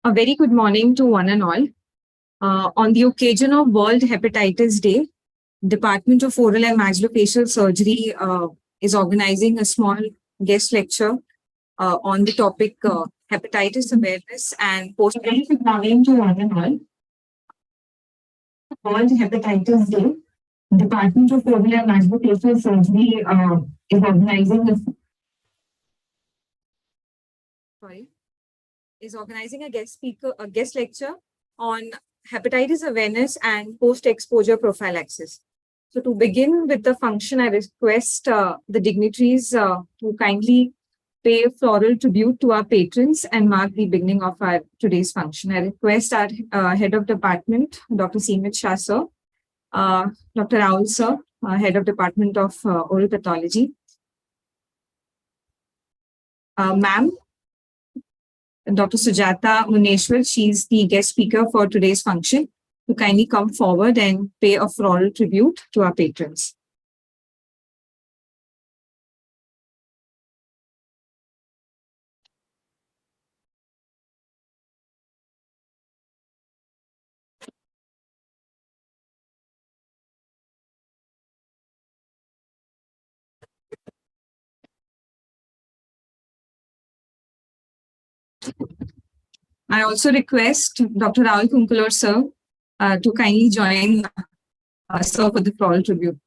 A very good morning to one and all. On the occasion of World Hepatitis Day, Department of Oral and Maxillofacial Surgery is organizing a small guest lecture on the topic hepatitis awareness and post. Very good morning to one and all. World Hepatitis Day, Department of Oral and Maxillofacial Surgery is organizing a guest lecture on hepatitis awareness and post-exposure prophylaxis. So to begin with the function, I request the dignitaries to kindly pay a floral tribute to our patrons and mark the beginning of our today's function. I request our Head of Department, Dr. Seemit Shah sir, Dr. Raul sir, Head of Department of Oral Pathology, ma'am, Dr. Sujata Muneshwar, she's the guest speaker for today's function, to kindly come forward and pay a floral tribute to our patrons. I also request Dr. Raul Kunkulur sir to kindly join sir for the floral tribute.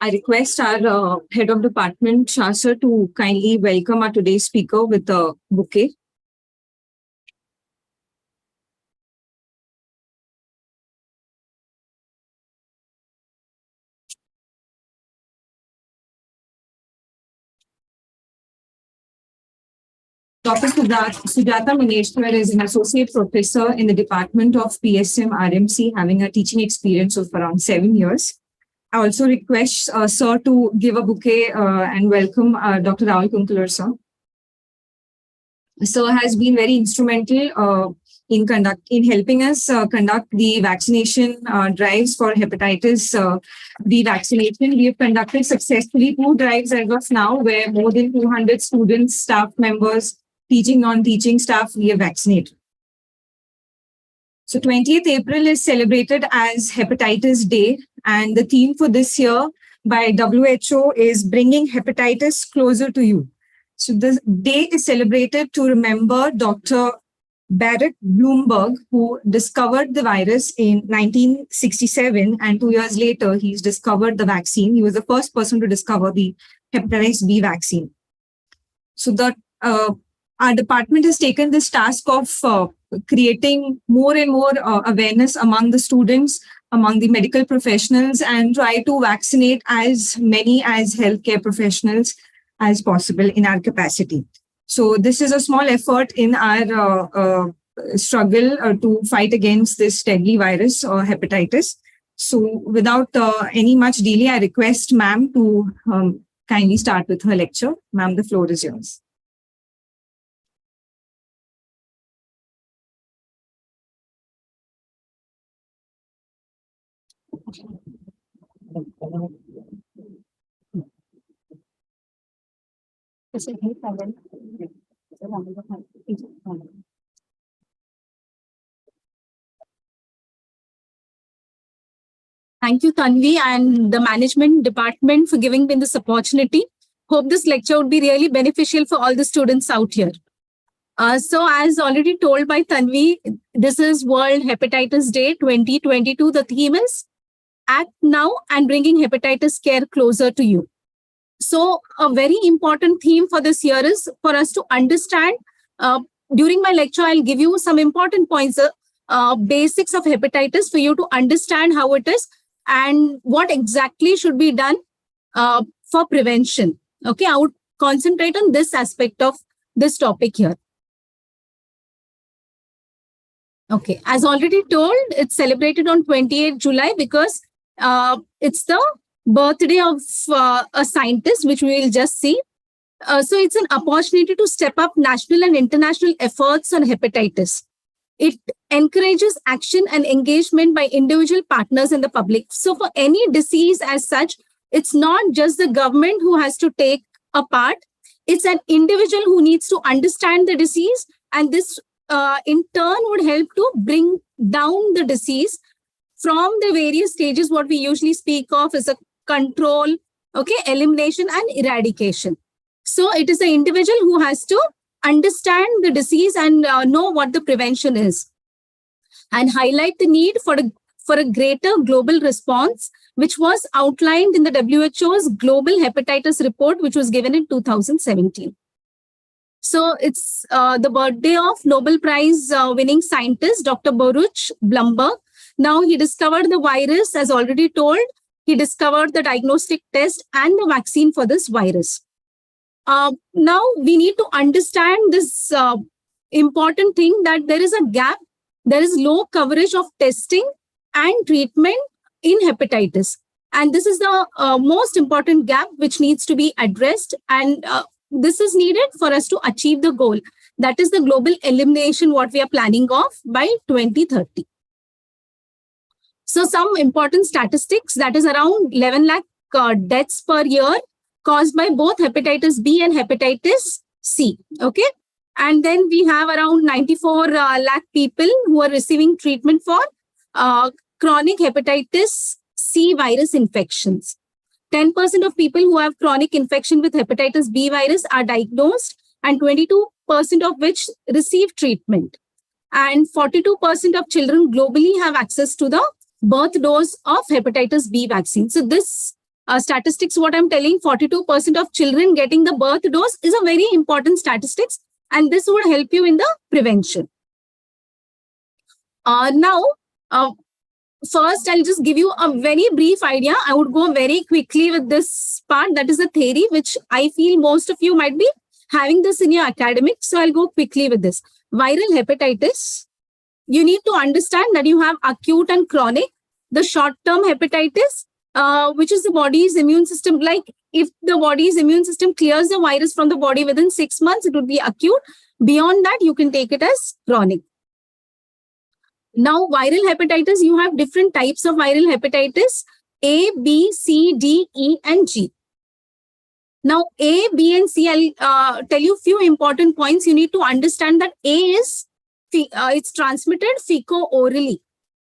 I request our Head of Department, Shah sir, to kindly welcome our today's speaker with a bouquet. Dr. Sujata Muneshwar is an associate professor in the Department of PSM RMC, having a teaching experience of around 7 years. I also request sir to give a bouquet and welcome Dr. Raul Kunkulur sir. Sir has been very instrumental in helping us conduct the vaccination drives for hepatitis B vaccination. We have conducted successfully 2 drives as of now, where more than 200 students, staff members, teaching, non-teaching staff, we have vaccinated. So 20th April is celebrated as Hepatitis Day, and the theme for this year by WHO is bringing hepatitis closer to you. So this day is celebrated to remember Dr. Barrett Bloomberg, who discovered the virus in 1967, and 2 years later, he's discovered the vaccine. He was the first person to discover the hepatitis B vaccine. So our department has taken this task of creating more and more awareness among the students, among the medical professionals, and try to vaccinate as many as healthcare professionals as possible in our capacity. So this is a small effort in our struggle to fight against this deadly virus or hepatitis. So without any much delay, I request ma'am to kindly start with her lecture. Ma'am, the floor is yours. Thank you, Tanvi, and the management department for giving me this opportunity. Hope this lecture would be really beneficial for all the students out here. So as already told by Tanvi, this is World Hepatitis Day 2022. The theme is Act Now and Bringing Hepatitis Care Closer to You. So a very important theme for this year is for us to understand. During my lecture, I'll give you some important points, basics of hepatitis for you to understand how it is and what exactly should be done for prevention. Okay, I would concentrate on this aspect of this topic here. Okay, as already told, it's celebrated on 28th July because it's the birthday of a scientist, which we will just see. So it's an opportunity to step up national and international efforts on hepatitis. It encourages action and engagement by individual partners and the public. So for any disease as such, it's not just the government who has to take a part. It's an individual who needs to understand the disease, and this in turn would help to bring down the disease from the various stages. What we usually speak of is a control, okay, elimination and eradication. So it is the individual who has to understand the disease and know what the prevention is, and highlight the need for a greater global response, which was outlined in the WHO's Global Hepatitis Report, which was given in 2017. So it's the birthday of Nobel Prize winning scientist, Dr. Baruch Blumberg. Now he discovered the virus, as already told. He discovered the diagnostic test and the vaccine for this virus. Now we need to understand this important thing, that there is a gap. There is low coverage of testing and treatment in hepatitis. And this is the most important gap which needs to be addressed. And this is needed for us to achieve the goal. That is the global elimination, what we are planning of by 2030. So some important statistics, that is around 11 lakh deaths per year caused by both hepatitis B and hepatitis C. Okay. And then we have around 94 lakh people who are receiving treatment for chronic hepatitis C virus infections. 10% of people who have chronic infection with hepatitis B virus are diagnosed, and 22% of which receive treatment. And 42% of children globally have access to the birth dose of hepatitis B vaccine. So this statistics, what I'm telling, 42% of children getting the birth dose is a very important statistics, and this would help you in the prevention. Now, first, I'll just give you a very brief idea. I would go very quickly with this part. That is a theory, which I feel most of you might be having this in your academics. So I'll go quickly with this. Viral hepatitis, you need to understand that you have acute and chronic. The short-term hepatitis, which is the body's immune system. Like if the body's immune system clears the virus from the body within 6 months, it would be acute. Beyond that, you can take it as chronic. Now, viral hepatitis, you have different types of viral hepatitis: A, B, C, D, E, and G. Now, A, B, and C, I'll tell you a few important points. You need to understand that A is, it's transmitted feco-orally.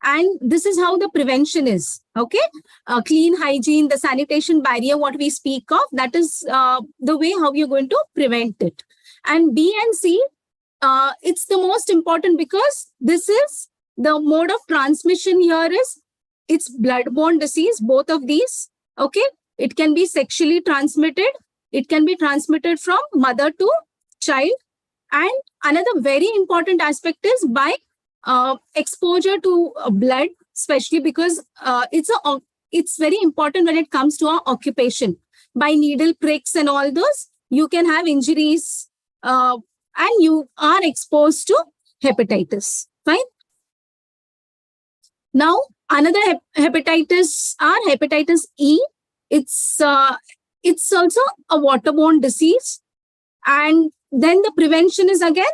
And this is how the prevention is, okay? Clean hygiene, the sanitation barrier, what we speak of, that is the way how you're going to prevent it. And B and C, it's the most important because this is the mode of transmission here is, it's bloodborne disease, both of these, okay? It can be sexually transmitted. It can be transmitted from mother to child. And another very important aspect is by exposure to blood, especially because it's very important when it comes to our occupation. By needle pricks and all those, you can have injuries and you are exposed to hepatitis. Fine. Now, another hepatitis are hepatitis E. It's also a waterborne disease. And then the prevention is again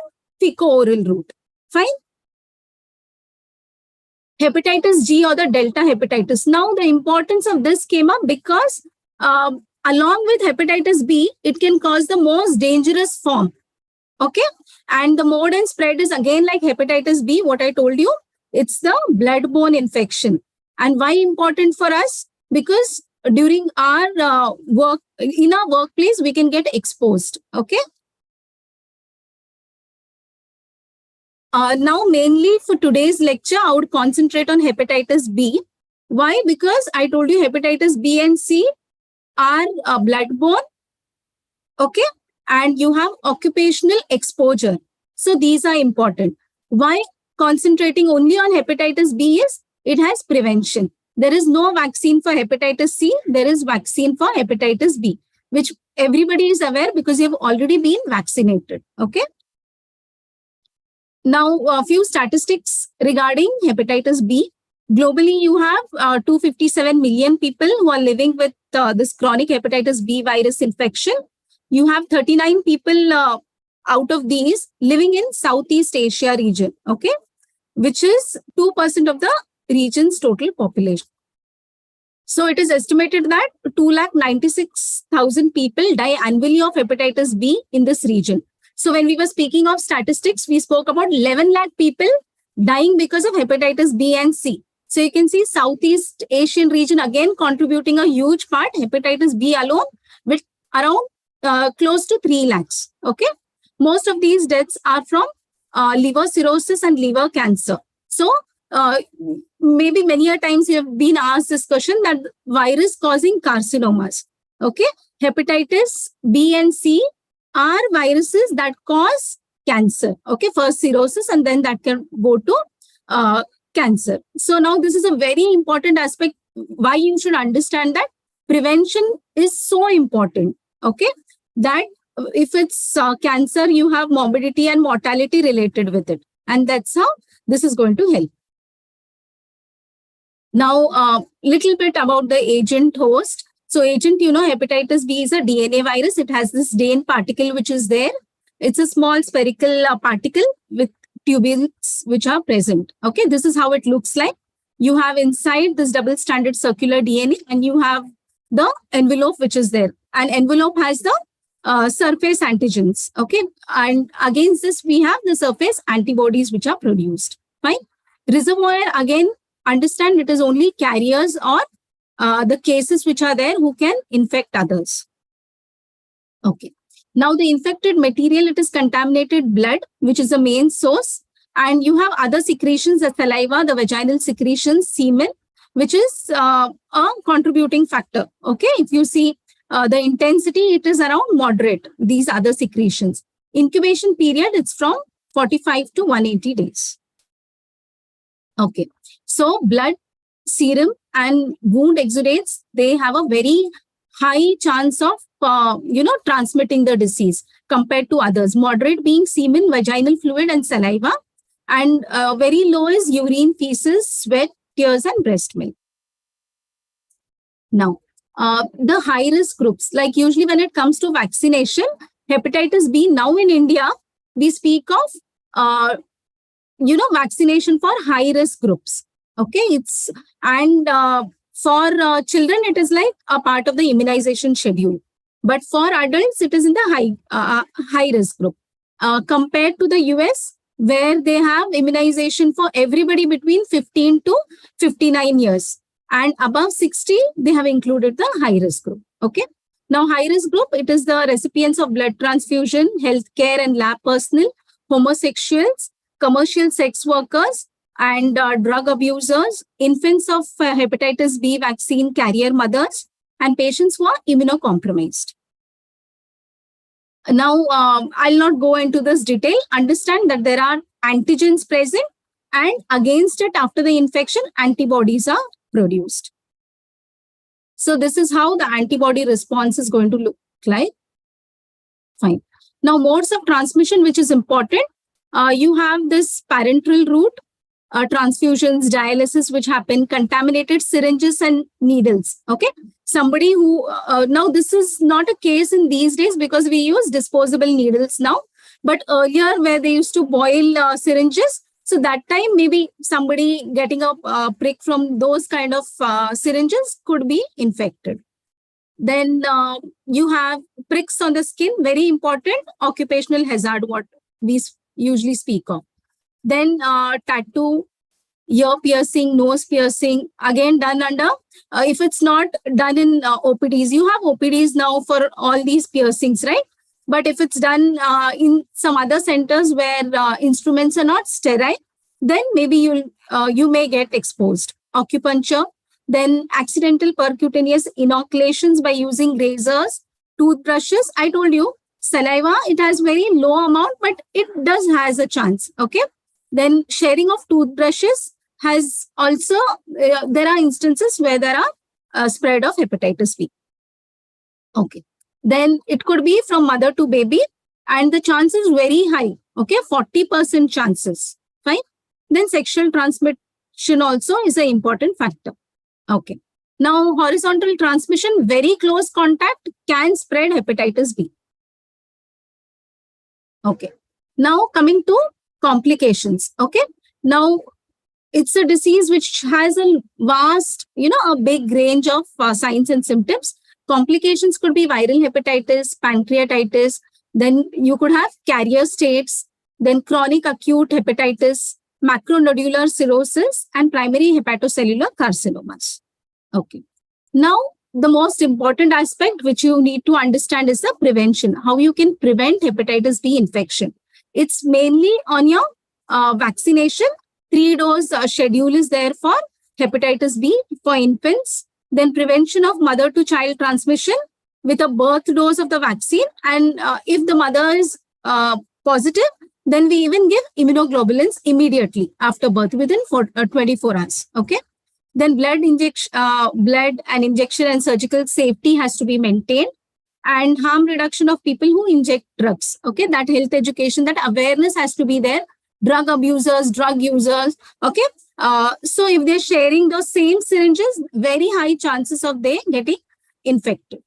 feco-oral route. Fine. Hepatitis G, or the delta hepatitis. Now, the importance of this came up because along with hepatitis B, it can cause the most dangerous form. Okay. And the mode and spread is again like hepatitis B, what I told you. It's the bloodborne infection. And why important for us? Because during our work, in our workplace, we can get exposed. Okay. Now, mainly for today's lecture, I would concentrate on hepatitis B. Why? Because I told you hepatitis B and C, are bloodborne, okay, and you have occupational exposure. So these are important. Why concentrating only on hepatitis B is it has prevention. There is no vaccine for hepatitis C. There is vaccine for hepatitis B, which everybody is aware because you've already been vaccinated. Okay. Now, a few statistics regarding hepatitis B. Globally, you have 257 million people who are living with this chronic hepatitis B virus infection. You have 39 people out of these living in Southeast Asia region, okay, which is 2% of the region's total population. So it is estimated that 296,000 people die annually of hepatitis B in this region. So when we were speaking of statistics, we spoke about 11 lakh people dying because of hepatitis B and C. So you can see Southeast Asian region again contributing a huge part, hepatitis B alone, with around close to 3 lakhs. Okay. Most of these deaths are from liver cirrhosis and liver cancer. So maybe many a times you have been asked this question that virus causing carcinomas. Okay. Hepatitis B and C are viruses that cause cancer. Okay. First cirrhosis and then that can go to cancer. So now this is a very important aspect why you should understand that prevention is so important. Okay. That if it's cancer, you have morbidity and mortality related with it. And that's how this is going to help. Now, little bit about the agent host. So agent, hepatitis B is a DNA virus. It has this DAN particle, which is there. It's a small spherical particle with tubules which are present. Okay, this is how it looks like. You have inside this double-stranded circular DNA and you have the envelope which is there. And envelope has the surface antigens. Okay, and against this, we have the surface antibodies which are produced. Fine. Reservoir, again, understand it is only carriers or the cases which are there who can infect others. Okay. Now the infected material, it is contaminated blood, which is the main source. And you have other secretions, the saliva, the vaginal secretions, semen, which is a contributing factor. Okay. If you see the intensity, it is around moderate, these other secretions. Incubation period, it's from 45 to 180 days. Okay. So blood, serum and wound exudates, they have a very high chance of, transmitting the disease compared to others. Moderate being semen, vaginal fluid and saliva. And very low is urine, feces, sweat, tears and breast milk. Now, the high risk groups, like usually when it comes to vaccination, hepatitis B, now in India, we speak of, vaccination for high risk groups. Okay, it's for children, it is like a part of the immunization schedule. But for adults, it is in the high risk group. Compared to the US, where they have immunization for everybody between 15 to 59 years. And above 60, they have included the high risk group. Okay. Now, high risk group, it is the recipients of blood transfusion, healthcare and lab personnel, homosexuals, commercial sex workers, and drug abusers, infants of hepatitis B vaccine carrier mothers, and patients who are immunocompromised. Now, I'll not go into this detail. Understand that there are antigens present and against it after the infection, antibodies are produced. So this is how the antibody response is going to look like. Fine. Now, modes of transmission, which is important. You have this parenteral route, transfusions, dialysis, which happen, contaminated syringes and needles. Okay. Somebody who, now this is not a case in these days because we use disposable needles now, but earlier where they used to boil syringes, so that time maybe somebody getting a prick from those kind of syringes could be infected. Then you have pricks on the skin, very important, occupational hazard, what we usually speak of. Then tattoo, ear piercing, nose piercing, again done under, if it's not done in OPDs, you have OPDs now for all these piercings, right? But if it's done in some other centers where instruments are not sterile, then maybe you may get exposed. Acupuncture, Then accidental percutaneous inoculations by using razors, toothbrushes. I told you, saliva, it has very low amount, but it does has a chance. Okay. Then sharing of toothbrushes has also, there are instances where there are spread of hepatitis B. Okay. Then it could be from mother to baby, and the chance is very high. Okay. 40% chances. Fine. Then sexual transmission also is an important factor. Okay. Now, horizontal transmission, very close contact can spread hepatitis B. Okay. Now, coming to complications. Okay. Now, it's a disease which has a vast, a big range of signs and symptoms. Complications could be viral hepatitis, pancreatitis. Then you could have carrier states, then chronic acute hepatitis, macronodular cirrhosis, and primary hepatocellular carcinomas. Okay. Now, the most important aspect which you need to understand is the prevention, how you can prevent hepatitis B infection. It's mainly on your vaccination. 3-dose schedule is there for hepatitis B for infants. Then prevention of mother to child transmission with a birth dose of the vaccine. And if the mother is positive, then we even give immunoglobulins immediately after birth within 24 hours. Okay. Then blood and injection and surgical safety has to be maintained, and harm reduction of people who inject drugs. Okay. That health education, that awareness has to be there. Drug abusers, drug users. Okay. So if they're sharing those same syringes, very high chances of they getting infected.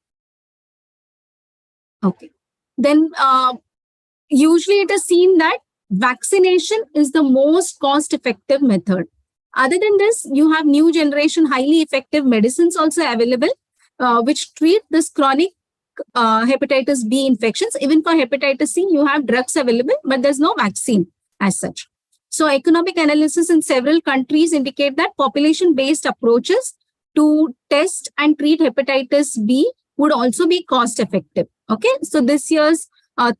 Okay. Then usually it is seen that vaccination is the most cost-effective method. Other than this, you have new generation highly effective medicines also available, which treat this chronic hepatitis B infections. Even for hepatitis C, you have drugs available, but there's no vaccine as such. So economic analysis in several countries indicate that population-based approaches to test and treat hepatitis B would also be cost-effective. Okay, so this year's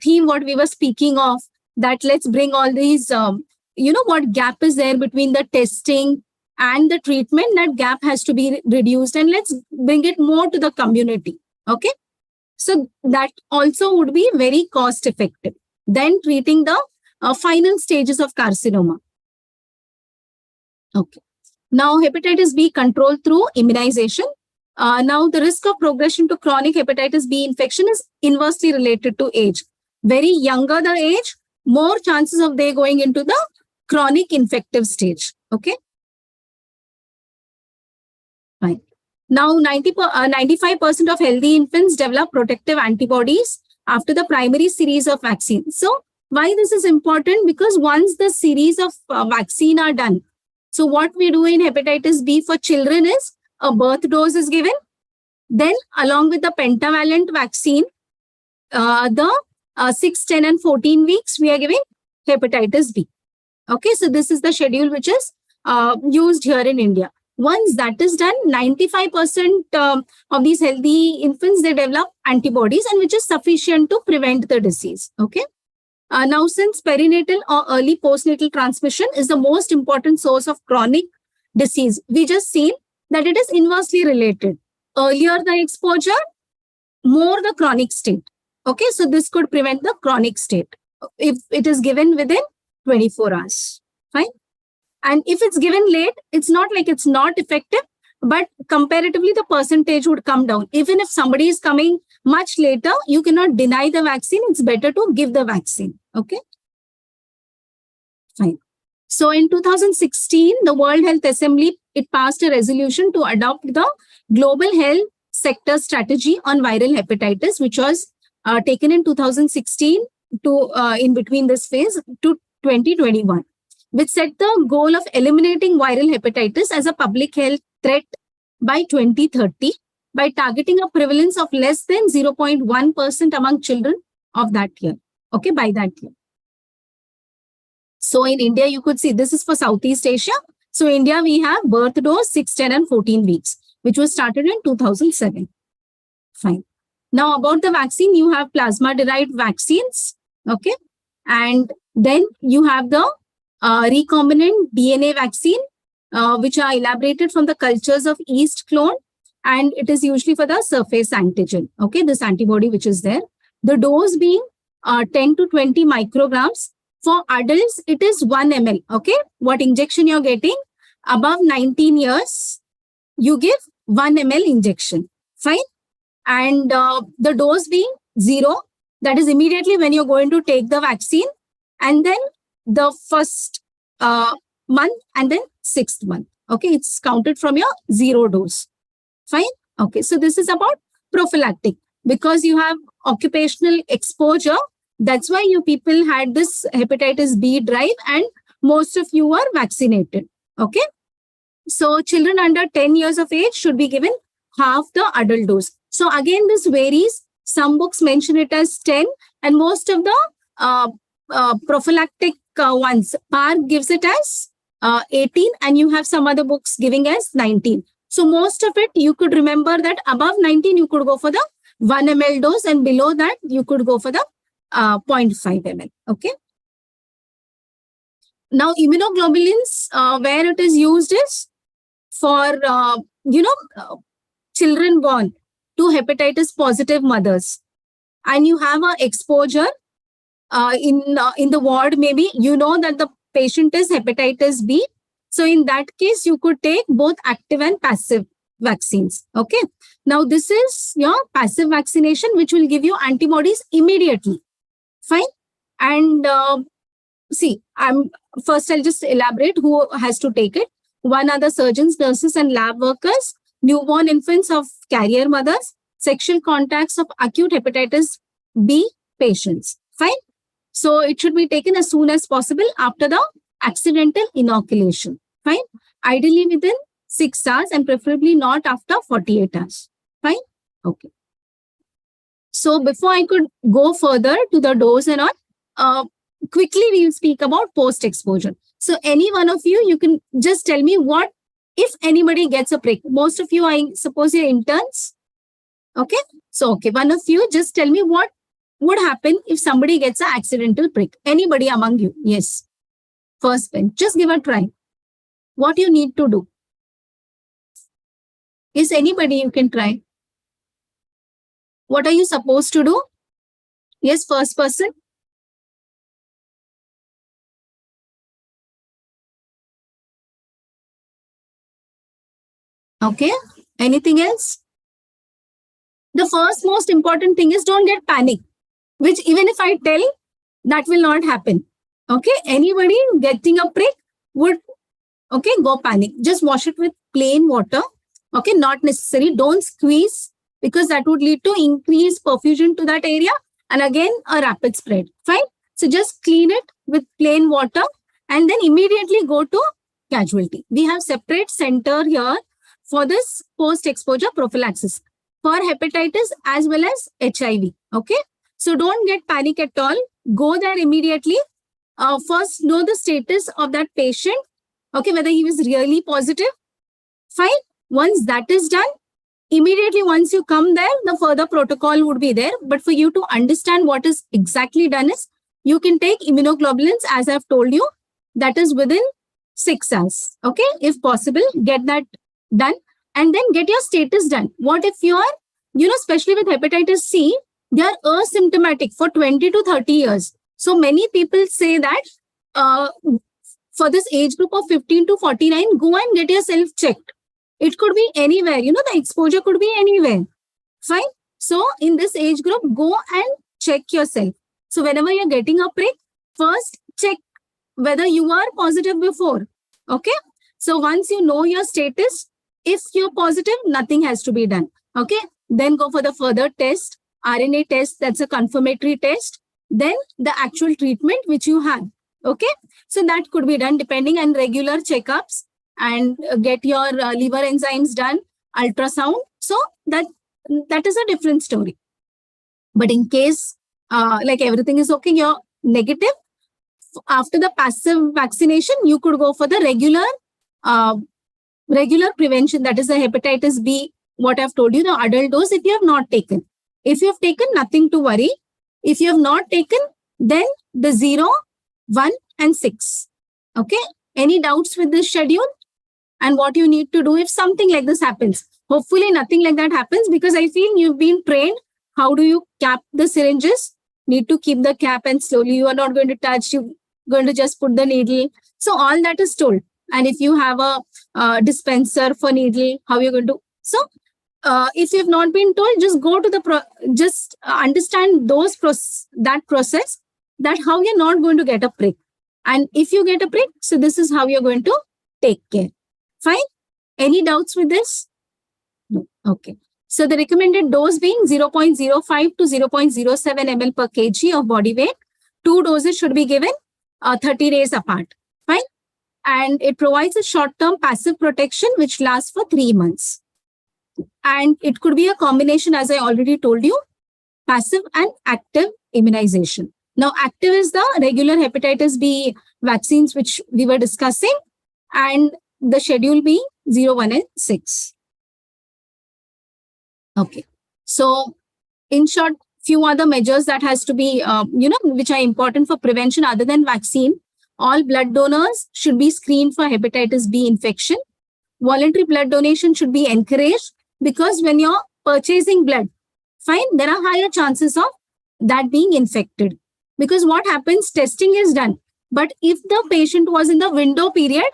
theme, what we were speaking of, that let's bring all these, what gap is there between the testing and the treatment, that gap has to be reduced, and let's bring it more to the community. Okay, so that also would be very cost-effective. Then treating the final stages of carcinoma. Okay. Now, hepatitis B control through immunization. Now, the risk of progression to chronic hepatitis B infection is inversely related to age. Very younger the age, more chances of they going into the chronic infective stage. Okay. Fine. Now, 95% of healthy infants develop protective antibodies after the primary series of vaccines. So, why this is important? Because once the series of vaccine are done, so what we do in hepatitis B for children is a birth dose is given. Then along with the pentavalent vaccine, the 6, 10 and 14 weeks, we are giving hepatitis B. Okay, so this is the schedule which is used here in India. Once that is done, 95% of these healthy infants, they develop antibodies, and which is sufficient to prevent the disease. Okay. Now, since perinatal or early postnatal transmission is the most important source of chronic disease, we just seen that it is inversely related. Earlier the exposure, more the chronic state. Okay, so this could prevent the chronic state if it is given within 24 hours. Fine. And if it's given late, it's not like it's not effective, but comparatively the percentage would come down. Even if somebody is coming much later, you cannot deny the vaccine. It's better to give the vaccine. Okay. Fine. So in 2016, the World Health Assembly, it passed a resolution to adopt the Global Health Sector Strategy on Viral Hepatitis, which was taken in 2016 to in between this phase to 2021, which set the goal of eliminating viral hepatitis as a public health threat by 2030 by targeting a prevalence of less than 0.1% among children of that year. Okay, by that year. So in India, you could see this is for Southeast Asia. So India, we have birth dose 6, 10 and 14 weeks, which was started in 2007. Fine. Now about the vaccine, you have plasma-derived vaccines. Okay. And then you have the recombinant DNA vaccine, which are elaborated from the cultures of yeast clone, and it is usually for the surface antigen. Okay, this antibody which is there. The dose being 10 to 20 micrograms. For adults, it is 1 ml. Okay, what injection you're getting? Above 19 years, you give 1 ml injection. Fine. And the dose being 0. That is immediately when you're going to take the vaccine. And then the first month and then 6th month. Okay, it's counted from your 0 dose. Fine. Okay, so this is about prophylactic. Because you have occupational exposure, that's why you people had this hepatitis B drive and most of you are vaccinated. Okay. So children under 10 years of age should be given half the adult dose. So again, this varies. Some books mention it as 10 and most of the prophylactic ones, PAR gives it as 18 and you have some other books giving as 19. So most of it, you could remember that above 19, you could go for the 1 ml dose and below that, you could go for the 0.5 ml. Okay. Now, immunoglobulins, where it is used is for, children born to hepatitis positive mothers. And you have an exposure in the ward, maybe you know that the patient is hepatitis B. So in that case, you could take both active and passive vaccines. Okay. Now, this is your passive vaccination, which will give you antibodies immediately. Fine. And I'll just elaborate who has to take it. One are the surgeons, nurses, and lab workers, newborn infants of carrier mothers, sexual contacts of acute hepatitis B patients. Fine. So it should be taken as soon as possible after the accidental inoculation. Fine. Ideally within 6 hours and preferably not after 48 hours. Fine. Okay. So before I could go further to the dose and all, quickly we will speak about post-exposure. So any one of you, you can just tell me what, if anybody gets a prick. Most of you, I suppose you're interns. Okay. So, okay, one of you, just tell me what would happen if somebody gets an accidental prick. Anybody among you? Yes. First bench. Just give a try. What you need to do. Is anybody you can try? What are you supposed to do? Yes, first person. Okay. Anything else? The first most important thing is don't get panic, which even if I tell, that will not happen. Okay. Anybody getting a prick would, okay, go panic. Just wash it with plain water. Okay. Not necessary. Don't squeeze because that would lead to increased perfusion to that area. And again, a rapid spread. Fine. So just clean it with plain water and then immediately go to casualty. We have separate center here for this post-exposure prophylaxis for hepatitis as well as HIV. Okay. So don't get panic at all. Go there immediately. First, know the status of that patient. Okay. Whether he was really positive. Fine. Once that is done, immediately once you come there, the further protocol would be there. But for you to understand what is exactly done is, you can take immunoglobulins as I've told you. That is within 6 hours. Okay. If possible, get that done and then get your status done. What if you are, especially with hepatitis C, they are asymptomatic for 20 to 30 years. So many people say that for this age group of 15 to 49, go and get yourself checked. It could be anywhere, the exposure could be anywhere. Fine. So in this age group, go and check yourself. So whenever you're getting a prick, first check whether you are positive before. Okay. So once you know your status, if you're positive, nothing has to be done. Okay. Then go for the further test, RNA test, that's a confirmatory test. Then the actual treatment which you have. Okay. So that could be done depending on regular checkups and get your liver enzymes done, ultrasound. So that is a different story. But in case like everything is okay, you're negative, after the passive vaccination, you could go for the regular prevention. That is the hepatitis B, what I've told you, the adult dose if you have not taken. If you have taken, nothing to worry. If you have not taken, then the 0, 1 and 6. Okay. Any doubts with this schedule? and what you need to do if something like this happens. Hopefully nothing like that happens, because I feel you've been trained. How do you cap the syringes? Need to keep the cap, and slowly you are not going to touch, you're going to just put the needle. So all that is told. And if you have a dispenser for needle, how you're going to. So if you've not been told, just go to the just understand that process, that how you're not going to get a prick. And if you get a prick, so this is how you're going to take care. Fine. Any doubts with this? No. Okay. So the recommended dose being 0.05 to 0.07 ml per kg of body weight. 2 doses should be given 30 days apart. Fine. And it provides a short-term passive protection which lasts for 3 months. And it could be a combination, as I already told you, passive and active immunization. Now, active is the regular hepatitis B vaccines which we were discussing, and the schedule be 0, 1, and 6. Okay. So, in short, few other measures that has to be, which are important for prevention other than vaccine. All blood donors should be screened for hepatitis B infection. Voluntary blood donation should be encouraged, because when you're purchasing blood, fine, there are higher chances of that being infected. Because what happens, testing is done. But if the patient was in the window period,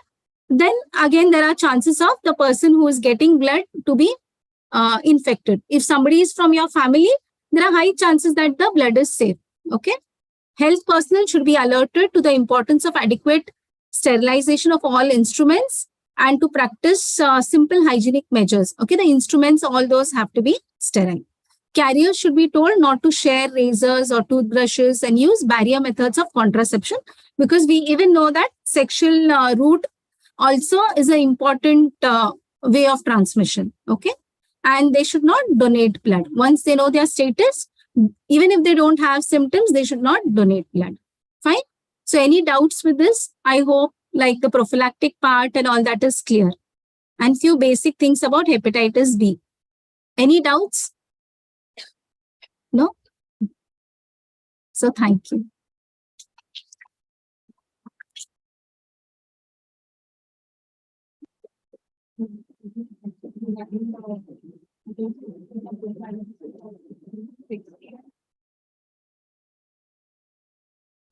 then again, there are chances of the person who is getting blood to be infected. If somebody is from your family, there are high chances that the blood is safe. Okay. Health personnel should be alerted to the importance of adequate sterilization of all instruments and to practice simple hygienic measures. Okay, the instruments, all those have to be sterile. Carriers should be told not to share razors or toothbrushes and use barrier methods of contraception, because we even know that sexual route also is an important way of transmission. Okay, and they should not donate blood. Once they know their status, even if they don't have symptoms, they should not donate blood. Fine. So any doubts with this? I hope like the prophylactic part and all that is clear. And few basic things about hepatitis B. Any doubts? No? So thank you.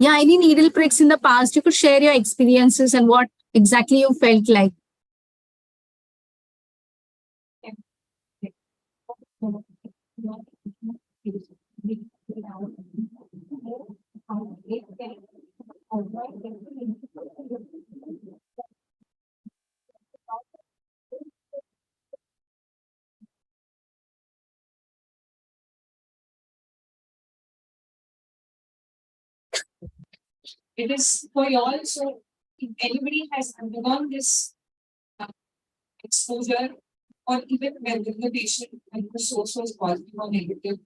Yeah, any needle pricks in the past, you could share your experiences and what exactly you felt like. It is for y'all. So if anybody has undergone this exposure, or even when the patient and the source was positive or negative,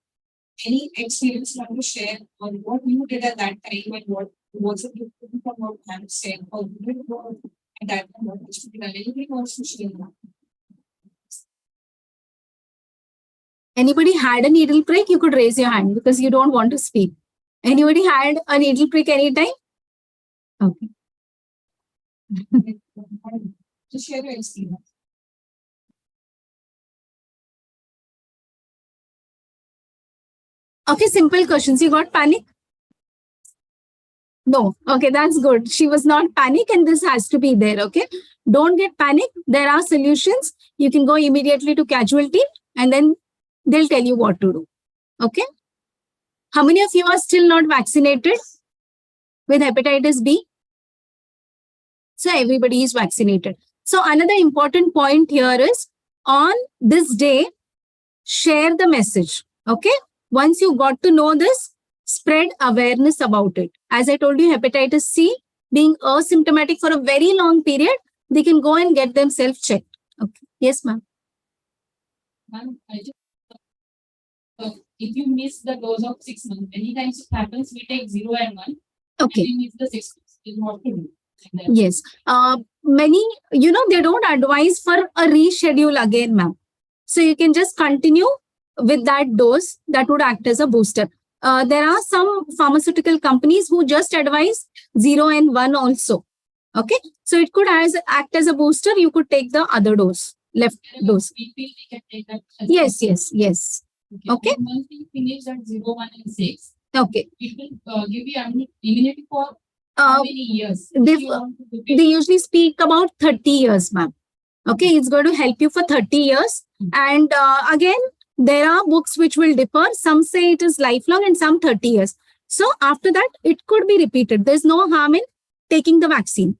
any experience you want to share on what you did at that time and what was it different from what I'm saying, or you did what at that time, what was to be done? Anybody wants to share that? Anybody had a needle prick? You could raise your hand because you don't want to speak. Anybody had a needle prick anytime? Okay. Just share your experience. Okay, simple questions. You got panic? No. Okay, that's good. She was not panic, and this has to be there. Okay. Don't get panic. There are solutions. You can go immediately to casualty and then they'll tell you what to do. Okay. How many of you are still not vaccinated with hepatitis B? So everybody is vaccinated. So another important point here is, on this day, share the message. Okay. Once you got to know this, spread awareness about it. As I told you, hepatitis C being asymptomatic for a very long period, they can go and get themselves checked. Okay. Yes, ma'am. Ma'am, if you miss the dose of 6 months, many times it happens, we take 0 and 1. Okay. And we miss the 6 months. Is what to do. Yes. Many, they don't advise for a reschedule again, ma'am. So you can just continue with that dose that would act as a booster. There are some pharmaceutical companies who just advise 0 and 1 also. Okay, so it could act as a booster. You could take the other dose, left dose. We can take that. Yes. Okay. Once we finish that 0, 1, and 6, Okay. it will give you immunity for Uh, how many years? they- If you want to repeat. They usually speak about 30 years, ma'am. Okay, it's going to help you for 30 years. And again, there are books which will differ. Some say it is lifelong and some 30 years. So after that, it could be repeated. There's no harm in taking the vaccine.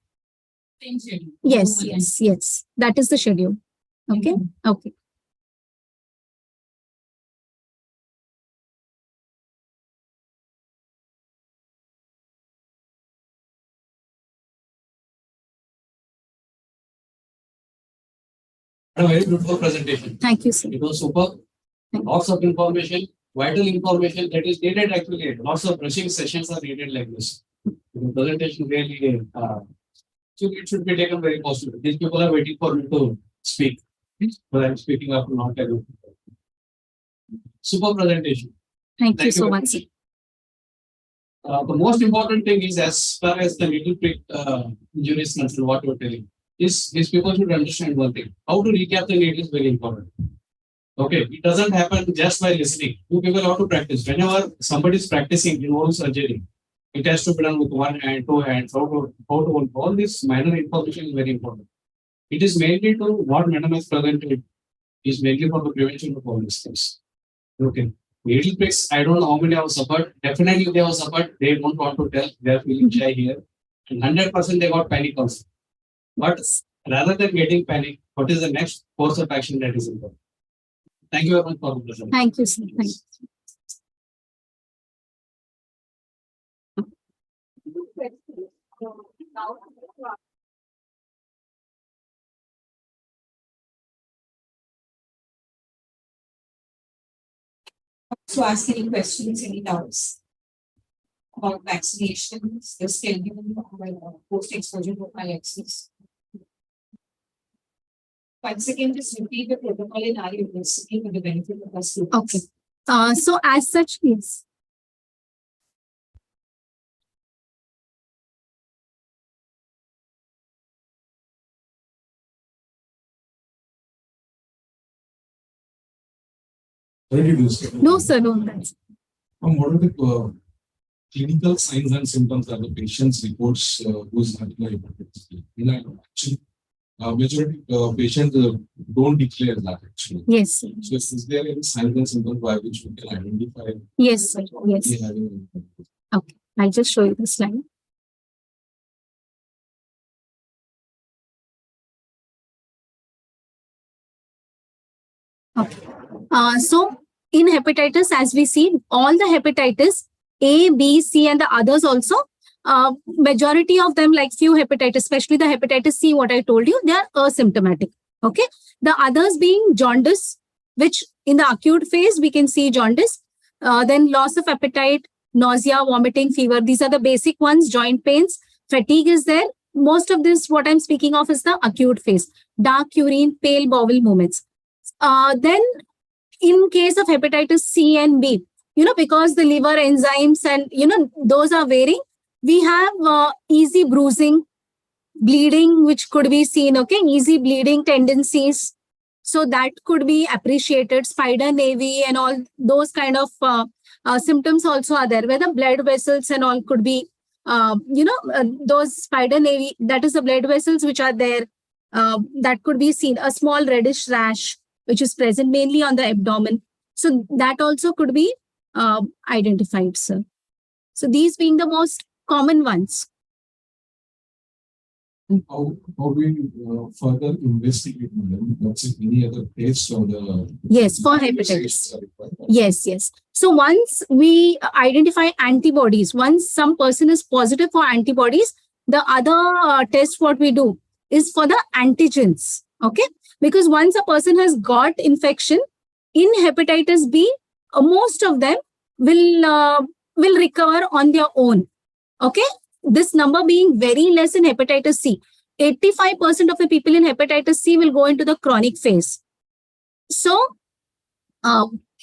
Same schedule. Yes, 0, 1, and yes. That is the schedule. Okay, okay. A very beautiful presentation. Thank you, sir. It was superb. Lots of information, vital information that is needed actually. Lots of brushing sessions are needed like this. The presentation really, so it should be taken very positive. These people are waiting for me to speak, but I'm speaking up not everything. Super presentation. Thank you Thank so you. much, sir. The most important thing is as far as the needle prick injury is concerned, what you're telling is these people should understand one thing. How to recap the needle is very important. Okay, it doesn't happen just by listening. You people have to practice. Whenever somebody is practicing in oral surgery, it has to be done with one hand, two hands, how to hold. All this minor information is very important. It is mainly to what Madam has presented is mainly for the prevention of all these things. Okay. Needle pricks, I don't know how many have suffered. Definitely they have suffered. They don't want to tell. They are feeling shy here. And 100% they got panic also. But rather than getting panic, what is the next course of action that is important? Thank you very much for the presentation. Thank you, sir. Thank you. To ask any questions, any doubts about vaccinations, the schedule, or post-exposure prophylaxis. Once again, just repeat the protocol in our university for the benefit of our students. Okay. So as such, yes. Where did you stay? No, sir, no. That's What are the clinical signs and symptoms that the patients reports who's having hepatitis B? Actually, majority patients don't declare that actually. yes, sir. So is there any signs and symptoms by which we can identify Yes, sir. Yes. they having hepatitis? Okay. I'll just show you the slide. Okay. So in hepatitis, as we see, all the hepatitis A, B, C, and the others also, majority of them, like few hepatitis, especially the hepatitis C, what I told you, they are asymptomatic. Okay. The others being jaundice, which in the acute phase, we can see jaundice, then loss of appetite, nausea, vomiting, fever. These are the basic ones, joint pains, fatigue is there. Most of this, what I'm speaking of is the acute phase, dark urine, pale bowel movements. Then in case of hepatitis C and B, because the liver enzymes and, those are varying, we have easy bruising, bleeding, which could be seen, okay, easy bleeding tendencies. So that could be appreciated, spider navy and all those kind of symptoms also are there, where the blood vessels and all could be, those spider navy, that is the blood vessels which are there, that could be seen, a small reddish rash, which is present mainly on the abdomen. So that also could be identified, sir. So these being the most common ones. How we further investigate them? That's it, any other tests or the Yes, for hepatitis. are required? Yes. So once we identify antibodies, once some person is positive for antibodies, the other test what we do is for the antigens. Okay, because once a person has got infection in hepatitis B, most of them will recover on their own. Okay, this number being very less in hepatitis C. 85% of the people in hepatitis C will go into the chronic phase. So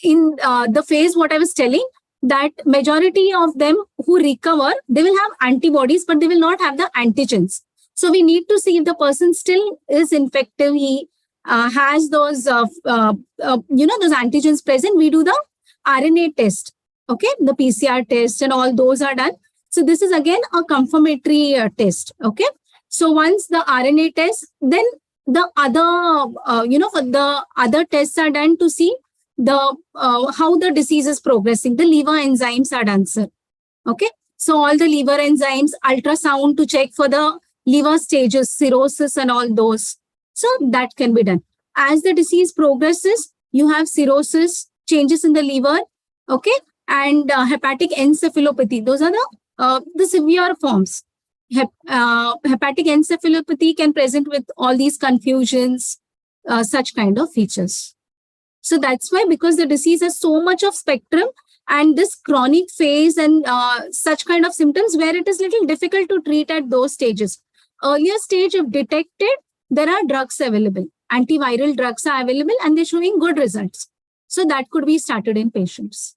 in the phase what I was telling, that majority of them who recover, they will have antibodies, but they will not have the antigens. So we need to see if the person still is infective. He has those, those antigens present. We do the RNA test. Okay, the PCR test and all those are done. So this is again a confirmatory test. Okay, so once the RNA test, then the other, the other tests are done to see the how the disease is progressing. The liver enzymes are done, sir. Okay, so all the liver enzymes, ultrasound to check for the liver stages, cirrhosis and all those. So that can be done. As the disease progresses, you have cirrhosis, changes in the liver, okay, and hepatic encephalopathy. Those are the severe forms. Hepatic encephalopathy can present with all these confusions, such kind of features. So that's why, because the disease has so much of spectrum and this chronic phase and such kind of symptoms where it is little difficult to treat at those stages. Earlier stage, if detected, there are drugs available. Antiviral drugs are available and they're showing good results. So that could be started in patients.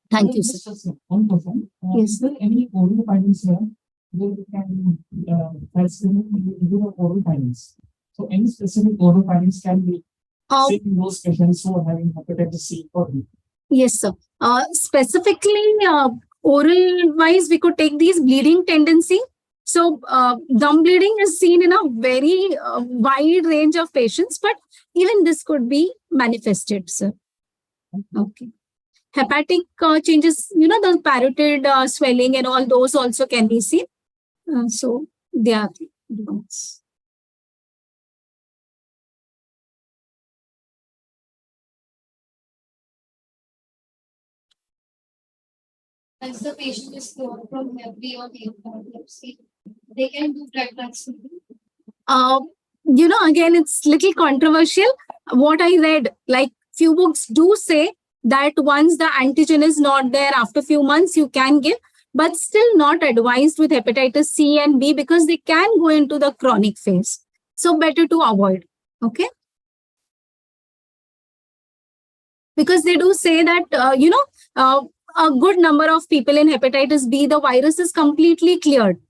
Thank you, sir. Just one question. Yes. Is there any oral findings here where we can do the oral findings? So any specific oral findings can be seen in those patients who are having hepatitis C or B? Yes, sir. Specifically, oral wise, we could take these bleeding tendency. So gum bleeding is seen in a very wide range of patients, but even this could be manifested, sir. Okay. Hepatic changes, the parotid swelling and all those also can be seen. So they are ones. Once the patient is cured from Hep B or epilepsy, they can do blood transfusion. Again, it's little controversial. What I read, like few books do say that once the antigen is not there, after few months you can give, but still not advised with hepatitis C and B because they can go into the chronic phase. So better to avoid. Okay. Because they do say that, a good number of people in hepatitis B, the virus is completely cleared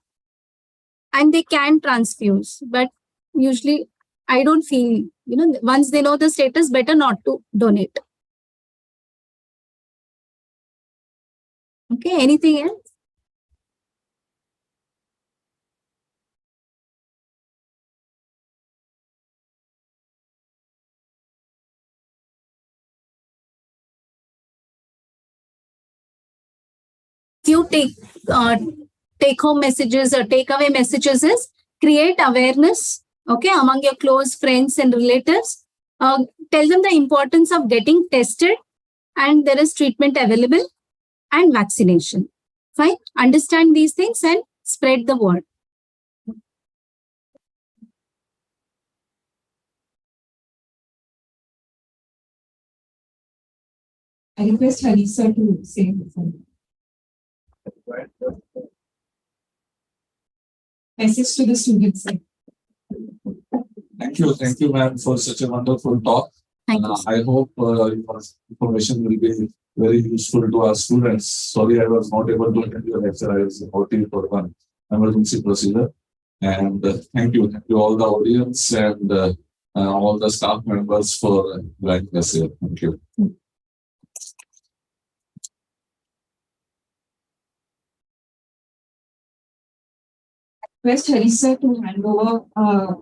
and they can transfuse. But usually I don't feel, once they know the status, better not to donate. Okay, anything else? Few take home messages or takeaway messages is create awareness, okay, among your close friends and relatives. Tell them the importance of getting tested and there is treatment available and vaccination. Fine. Understand these things and spread the word. I request Harisa to say something. Message to the students. Thank you, ma'am, for such a wonderful talk. Thank you. I hope your information will be very useful to our students. Sorry, I was not able to attend your lecture. I was out for one emergency procedure. And thank you all the audience and all the staff members for joining us here. Thank you. Request Harisa to hand over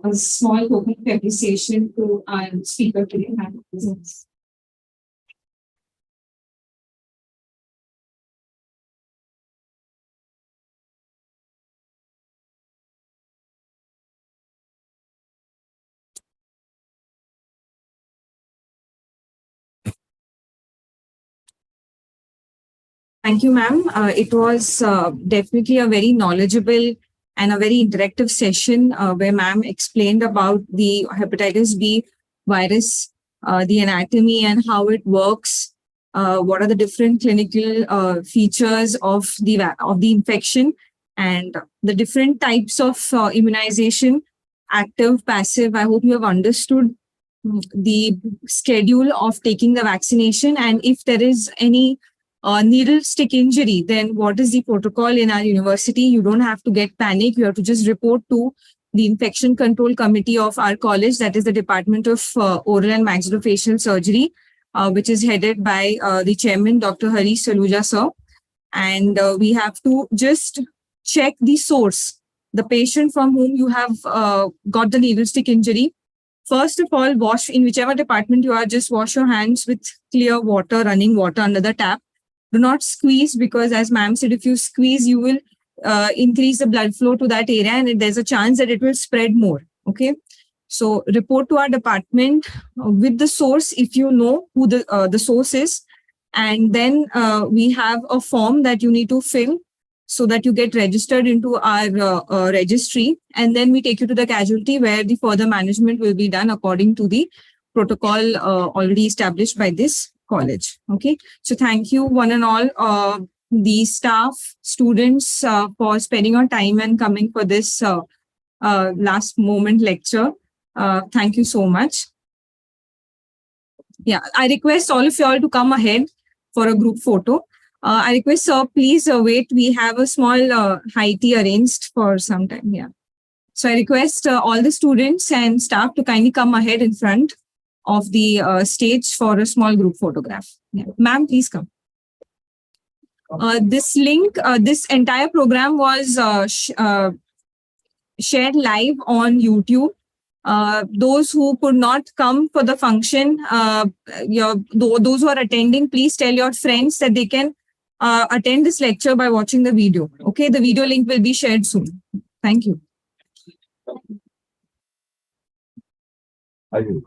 a small token of appreciation to our speaker today. Thank you, ma'am. It was definitely a very knowledgeable and a very interactive session where ma'am explained about the hepatitis B virus, the anatomy and how it works, what are the different clinical features of the infection, and the different types of immunization, active, passive. I hope you have understood the schedule of taking the vaccination, and if there is any needle stick injury, then what is the protocol in our university? You don't have to get panic. You have to just report to the infection control committee of our college, that is the Department of Oral and Maxillofacial Surgery, which is headed by the chairman, Dr. Harish Saluja sir. And we have to just check the source, the patient from whom you have got the needle stick injury. First of all, wash in whichever department you are, just wash your hands with clear water, running water under the tap. Do not squeeze, because as ma'am said, if you squeeze, you will increase the blood flow to that area and there's a chance that it will spread more. Okay. So report to our department with the source if you know who the source is. And then we have a form that you need to fill so that you get registered into our registry. And then we take you to the casualty where the further management will be done according to the protocol already established by this college. Okay. So thank you one and all, the staff, students for spending your time and coming for this last moment lecture. Thank you so much. Yeah, I request all of you all to come ahead for a group photo. I request, sir, please wait. We have a small high tea arranged for some time. Yeah. So I request all the students and staff to kindly come ahead in front of the stage for a small group photograph. Yeah. Ma'am, please come. This link, this entire program was shared live on YouTube. Those who could not come for the function, those who are attending, please tell your friends that they can attend this lecture by watching the video. Okay, the video link will be shared soon. Thank you. I will.